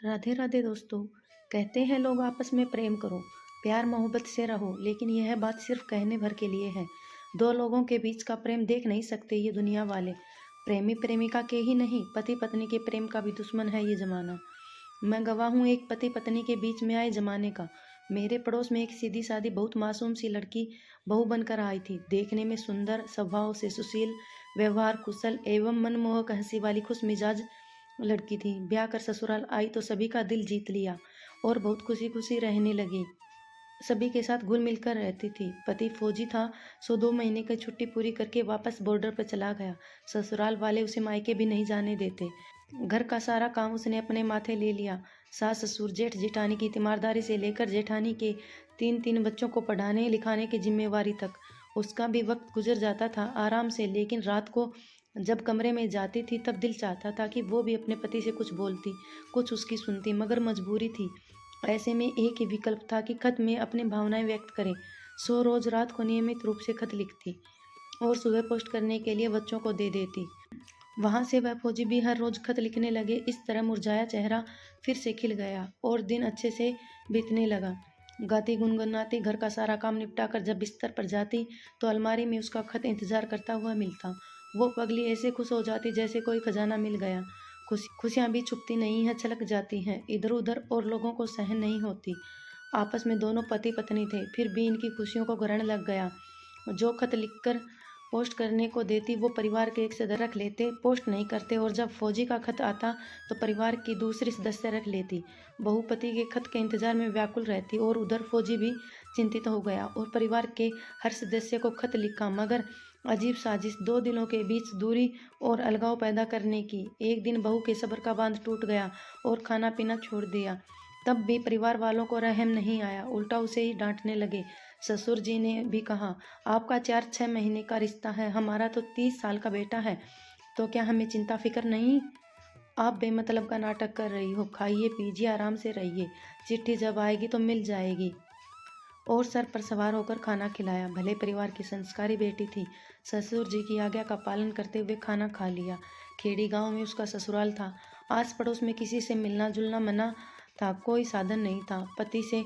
राधे राधे दोस्तों। कहते हैं लोग आपस में प्रेम करो, प्यार मोहब्बत से रहो, लेकिन यह बात सिर्फ कहने भर के लिए है। दो लोगों के बीच का प्रेम देख नहीं सकते ये दुनिया वाले। प्रेमी प्रेमिका के ही नहीं, पति पत्नी के प्रेम का भी दुश्मन है ये जमाना। मैं गवाह हूँ एक पति पत्नी के बीच में आए जमाने का। मेरे पड़ोस में एक सीधी सादी बहुत मासूम सी लड़की बहू बनकर आई थी। देखने में सुंदर, स्वभाव से सुशील, व्यवहार कुशल एवं मनमोहक हंसी वाली खुश मिजाज लड़की थी। ब्याह कर ससुराल आई तो सभी का दिल जीत लिया और बहुत खुशी खुशी रहने लगी। सभी के साथ घुल मिलकर रहती थी। पति फौजी था, सो 2 महीने की छुट्टी पूरी करके वापस बॉर्डर पर चला गया। ससुराल वाले उसे मायके भी नहीं जाने देते। घर का सारा काम उसने अपने माथे ले लिया। सास ससुर जेठ जेठानी की तीमारदारी से लेकर जेठानी के 3 3 बच्चों को पढ़ाने लिखाने की जिम्मेवारी तक उसका भी वक्त गुजर जाता था आराम से। लेकिन रात को जब कमरे में जाती थी तब दिल चाहता था कि वो भी अपने पति से कुछ बोलती, कुछ उसकी सुनती, मगर मजबूरी थी। ऐसे में एक ही विकल्प था कि खत में अपनी भावनाएं व्यक्त करे। सो रोज रात को नियमित रूप से खत लिखती और सुबह पोस्ट करने के लिए बच्चों को दे देती। वहां से वह फौजी भी हर रोज खत लिखने लगे। इस तरह मुरझाया चेहरा फिर से खिल गया और दिन अच्छे से बीतने लगा। गाती गुनगुनाती घर का सारा काम निपटा कर जब बिस्तर पर जाती तो अलमारी में उसका खत इंतजार करता हुआ मिलता। वो पगली ऐसे खुश हो जाती जैसे कोई खजाना मिल गया। खुशियां भी छुपती नहीं हैं, छलक जाती हैं इधर उधर और लोगों को सहन नहीं होती। आपस में दोनों पति पत्नी थे, फिर भी इनकी खुशियों को ग्रहण लग गया। जो खत लिखकर पोस्ट करने को देती वो परिवार के एक सदस्य रख लेते, पोस्ट नहीं करते, और जब फौजी का खत आता तो परिवार की दूसरी सदस्य रख लेती। बहू पति के खत के इंतजार में व्याकुल रहती और उधर फौजी भी चिंतित हो गया और परिवार के हर सदस्य को खत लिखा। मगर अजीब साजिश 2 दिनों के बीच दूरी और अलगाव पैदा करने की। एक दिन बहू के सब्र का बांध टूट गया और खाना पीना छोड़ दिया। तब भी परिवार वालों को रहम नहीं आया, उल्टा उसे ही डांटने लगे। ससुर जी ने भी कहा, आपका 4 6 महीने का रिश्ता है, हमारा तो 30 साल का बेटा है, तो क्या हमें चिंता फिक्र नहीं? आप बेमतलब का नाटक कर रही हो, खाइए पीजिए आराम से रहिए, चिट्ठी जब आएगी तो मिल जाएगी। और सर पर सवार होकर खाना खिलाया। भले परिवार की संस्कारी बेटी थी, ससुर जी की आज्ञा का पालन करते हुए खाना खा लिया। खेड़ी गांव में उसका ससुराल था। आस पड़ोस में किसी से मिलना जुलना मना था, कोई साधन नहीं था पति से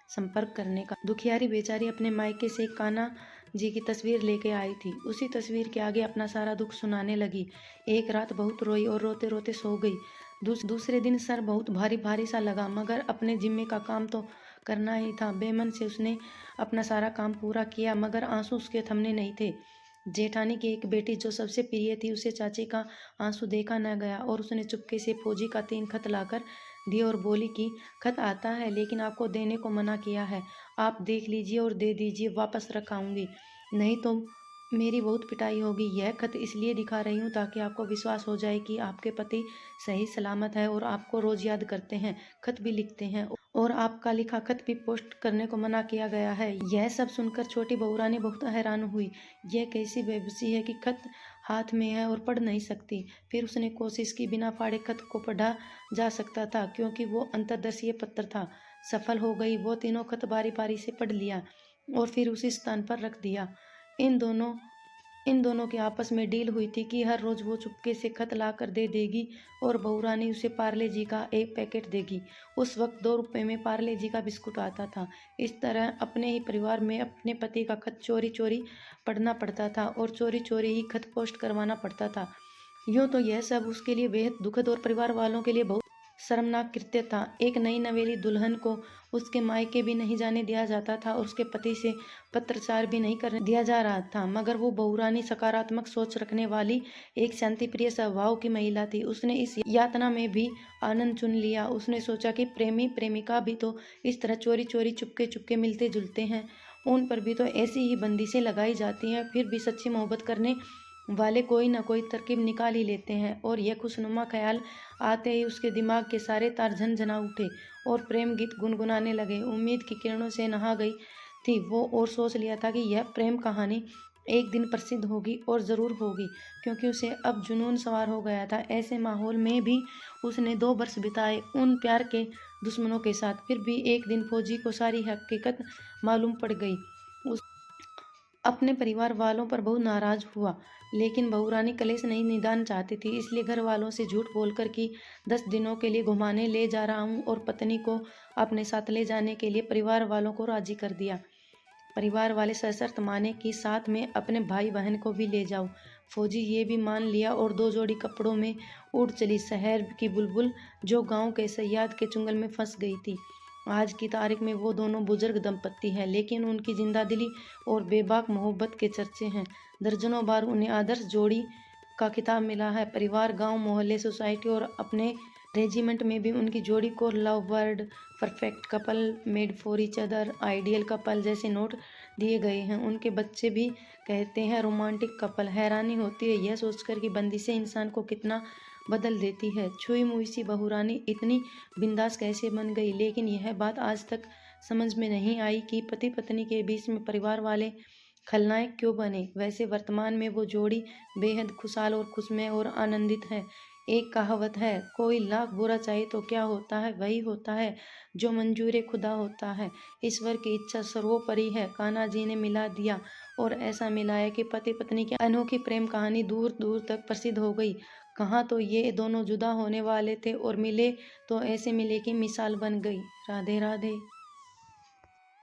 संपर्क करने का। दुखियारी बेचारी अपने मायके से कान्हा जी की तस्वीर लेके आई थी। उसी तस्वीर के आगे अपना सारा दुख सुनाने लगी। एक रात बहुत रोई और रोते रोते सो गई। दूसरे दिन सर बहुत भारी भारी सा लगा, मगर अपने जिम्मे का काम तो करना ही था। बेमन से उसने अपना सारा काम पूरा किया, मगर आंसू उसके थमने नहीं थे। जेठानी की एक बेटी जो सबसे प्रिय थी, उसे चाची का आंसू देखा न गया और उसने चुपके से फौजी का 3 खत लाकर दिए और बोली कि खत आता है लेकिन आपको देने को मना किया है, आप देख लीजिए और दे दीजिए, वापस रखाऊंगी, नहीं तो मेरी बहुत पिटाई होगी। यह खत इसलिए दिखा रही हूँ ताकि आपको विश्वास हो जाए कि आपके पति सही सलामत है और आपको रोज याद करते हैं, खत भी लिखते हैं, और आपका लिखा खत भी पोस्ट करने को मना किया गया है। यह सब सुनकर छोटी बहू रानी बहुत हैरान हुई। यह कैसी बेबसी है कि खत हाथ में है और पढ़ नहीं सकती। फिर उसने कोशिश की, बिना फाड़े खत को पढ़ा जा सकता था क्योंकि वो अंतर्देशीय पत्र था। सफल हो गई। वो तीनों खत बारी बारी से पढ़ लिया और फिर उसी स्थान पर रख दिया। इन दोनों की आपस में डील हुई थी कि हर रोज वो चुपके से खत ला कर दे देगी और बहू रानी उसे पार्ले जी का एक पैकेट देगी। उस वक्त 2 रुपए में पार्ले जी का बिस्कुट आता था। इस तरह अपने ही परिवार में अपने पति का खत चोरी चोरी पढ़ना पड़ता था और चोरी चोरी ही खत पोस्ट करवाना पड़ता था। यूं तो यह सब उसके लिए बेहद दुखद और परिवार वालों के लिए बहुत शर्मनाक कृत्य था। एक नई नवेली दुल्हन को उसके मायके भी नहीं जाने दिया जाता था और उसके पति से पत्रचार भी नहीं करने दिया जा रहा था। मगर वो बहुरानी सकारात्मक सोच रखने वाली एक शांतिप्रिय स्वभाव की महिला थी। उसने इस यातना में भी आनंद चुन लिया। उसने सोचा कि प्रेमी प्रेमिका भी तो इस तरह चोरी चोरी चुपके चुपके मिलते जुलते हैं, उन पर भी तो ऐसी ही बंदिशें लगाई जाती हैं, फिर भी सच्ची मोहब्बत करने वाले कोई ना कोई तरकीब निकाल ही लेते हैं। और यह खुशनुमा ख्याल आते ही उसके दिमाग के सारे तार झनझना उठे और प्रेम गीत गुनगुनाने लगे। उम्मीद की किरणों से नहा गई थी वो और सोच लिया था कि यह प्रेम कहानी एक दिन प्रसिद्ध होगी और ज़रूर होगी, क्योंकि उसे अब जुनून सवार हो गया था। ऐसे माहौल में भी उसने 2 वर्ष बिताए उन प्यार के दुश्मनों के साथ। फिर भी एक दिन फौजी को सारी हकीकत मालूम पड़ गई। अपने परिवार वालों पर बहुत नाराज हुआ। लेकिन बहू रानी कलेश नहीं निदान चाहती थी, इसलिए घर वालों से झूठ बोलकर कि 10 दिनों के लिए घुमाने ले जा रहा हूँ और पत्नी को अपने साथ ले जाने के लिए परिवार वालों को राजी कर दिया। परिवार वाले सशर्त माने कि साथ में अपने भाई बहन को भी ले जाओ। फौजी ये भी मान लिया और 2 जोड़ी कपड़ों में उड़ चली शहर की बुलबुल, जो गांव के सयाद के चुंगल में फंस गई थी। आज की तारीख में वो दोनों बुजुर्ग दंपत्ति हैं, लेकिन उनकी जिंदादिली और बेबाक मोहब्बत के चर्चे हैं। दर्जनों बार उन्हें आदर्श जोड़ी का खिताब मिला है। परिवार, गांव, मोहल्ले, सोसाइटी और अपने रेजिमेंट में भी उनकी जोड़ी को love bird, perfect couple, made for each other, ideal couple जैसे नोट दिए गए हैं। उनके बच्चे भी कहते हैं रोमांटिक कपल। हैरानी होती है यह सोचकर कि बंदिशें इंसान को कितना बदल देती है। छुई मुई सी बहू रानी इतनी बिंदास कैसे बन गई, लेकिन यह बात आज तक समझ में नहीं आई कि पति पत्नी के बीच में परिवार वाले खलनायक क्यों बने। वैसे वर्तमान में वो जोड़ी बेहद खुशहाल और खुशमय और आनंदित है। एक कहावत है, कोई लाख बुरा चाहे तो क्या होता है, वही होता है जो मंजूर खुदा होता है। ईश्वर की इच्छा सर्वोपरि है। कान्हा जी ने मिला दिया और ऐसा मिलाया कि पति पत्नी की अनोखी प्रेम कहानी दूर दूर तक प्रसिद्ध हो गई। कहाँ तो ये दोनों जुदा होने वाले थे और मिले तो ऐसे मिले कि मिसाल बन गई। राधे राधे।